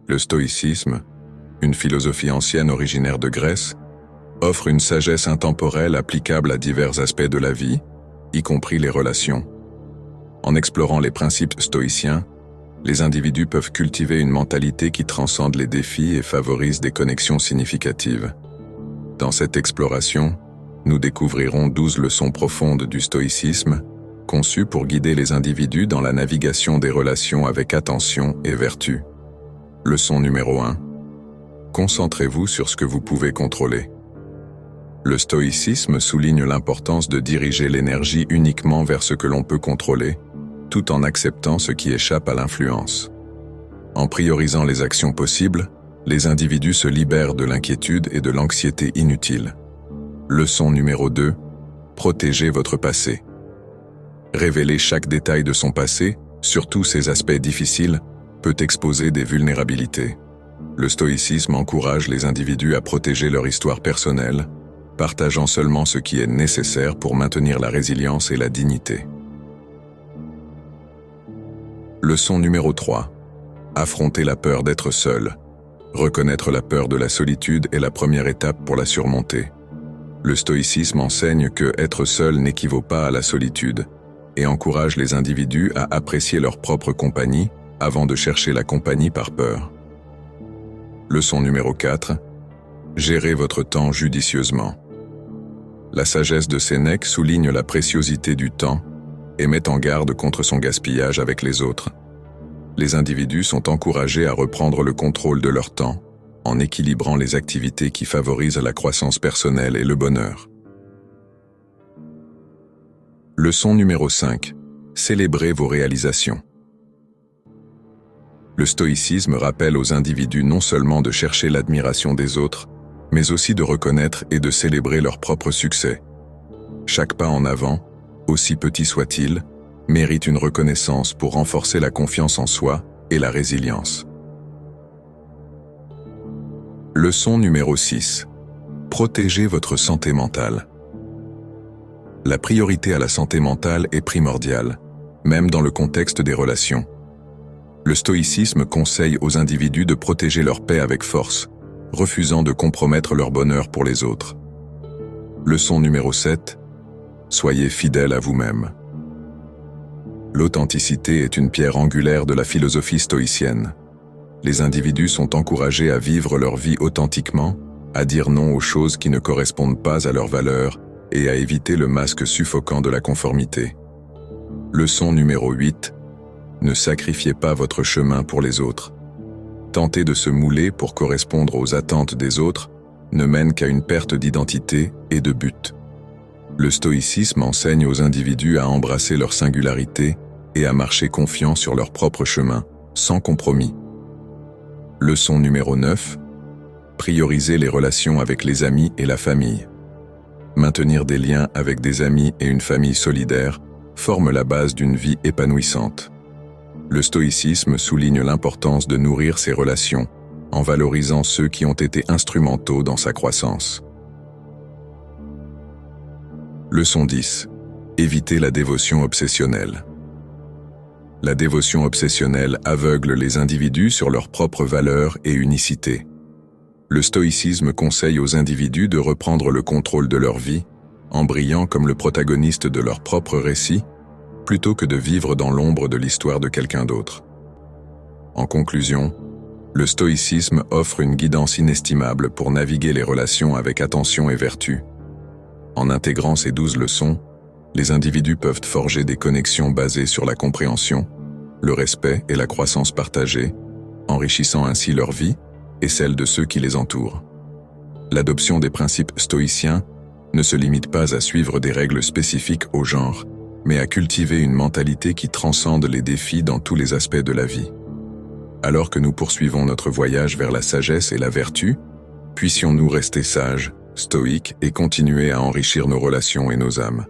Le stoïcisme, une philosophie ancienne originaire de Grèce, offre une sagesse intemporelle applicable à divers aspects de la vie, y compris les relations. En explorant les principes stoïciens, les individus peuvent cultiver une mentalité qui transcende les défis et favorise des connexions significatives. Dans cette exploration, nous découvrirons 12 leçons profondes du stoïcisme, conçues pour guider les individus dans la navigation des relations avec attention et vertu. Leçon numéro 1. Concentrez-vous sur ce que vous pouvez contrôler. Le stoïcisme souligne l'importance de diriger l'énergie uniquement vers ce que l'on peut contrôler, tout en acceptant ce qui échappe à l'influence. En priorisant les actions possibles, les individus se libèrent de l'inquiétude et de l'anxiété inutiles. Leçon numéro 2. Protégez votre passé. Révéler chaque détail de son passé, surtout ses aspects difficiles, peut exposer des vulnérabilités. Le stoïcisme encourage les individus à protéger leur histoire personnelle, partageant seulement ce qui est nécessaire pour maintenir la résilience et la dignité. Leçon numéro 3. Affronter la peur d'être seul. Reconnaître la peur de la solitude est la première étape pour la surmonter. Le stoïcisme enseigne que être seul n'équivaut pas à la solitude et encourage les individus à apprécier leur propre compagnie avant de chercher la compagnie par peur. Leçon numéro 4. Gérez votre temps judicieusement. La sagesse de Sénèque souligne la préciosité du temps et met en garde contre son gaspillage avec les autres. Les individus sont encouragés à reprendre le contrôle de leur temps, en équilibrant les activités qui favorisent la croissance personnelle et le bonheur. Leçon numéro 5. Célébrez vos réalisations. Le stoïcisme rappelle aux individus non seulement de chercher l'admiration des autres, mais aussi de reconnaître et de célébrer leur propre succès. Chaque pas en avant, aussi petit soit-il, mérite une reconnaissance pour renforcer la confiance en soi et la résilience. Leçon numéro 6. Protégez votre santé mentale. La priorité à la santé mentale est primordiale, même dans le contexte des relations. Le stoïcisme conseille aux individus de protéger leur paix avec force, refusant de compromettre leur bonheur pour les autres. Leçon numéro 7. Soyez fidèles à vous-même. L'authenticité est une pierre angulaire de la philosophie stoïcienne. Les individus sont encouragés à vivre leur vie authentiquement, à dire non aux choses qui ne correspondent pas à leurs valeurs et à éviter le masque suffocant de la conformité. Leçon numéro 8. Ne sacrifiez pas votre chemin pour les autres. Tenter de se mouler pour correspondre aux attentes des autres ne mène qu'à une perte d'identité et de but. Le stoïcisme enseigne aux individus à embrasser leur singularité et à marcher confiants sur leur propre chemin, sans compromis. Leçon numéro 9. Prioriser les relations avec les amis et la famille. Maintenir des liens avec des amis et une famille solidaire forme la base d'une vie épanouissante. Le stoïcisme souligne l'importance de nourrir ces relations en valorisant ceux qui ont été instrumentaux dans sa croissance. Leçon 10. Évitez la dévotion obsessionnelle. La dévotion obsessionnelle aveugle les individus sur leurs propres valeurs et unicité. Le stoïcisme conseille aux individus de reprendre le contrôle de leur vie, en brillant comme le protagoniste de leur propre récit, plutôt que de vivre dans l'ombre de l'histoire de quelqu'un d'autre. En conclusion, le stoïcisme offre une guidance inestimable pour naviguer les relations avec attention et vertu. En intégrant ces 12 leçons, les individus peuvent forger des connexions basées sur la compréhension, le respect et la croissance partagée, enrichissant ainsi leur vie et celle de ceux qui les entourent. L'adoption des principes stoïciens ne se limite pas à suivre des règles spécifiques au genre, mais à cultiver une mentalité qui transcende les défis dans tous les aspects de la vie. Alors que nous poursuivons notre voyage vers la sagesse et la vertu, puissions-nous rester sages, stoïques et continuer à enrichir nos relations et nos âmes.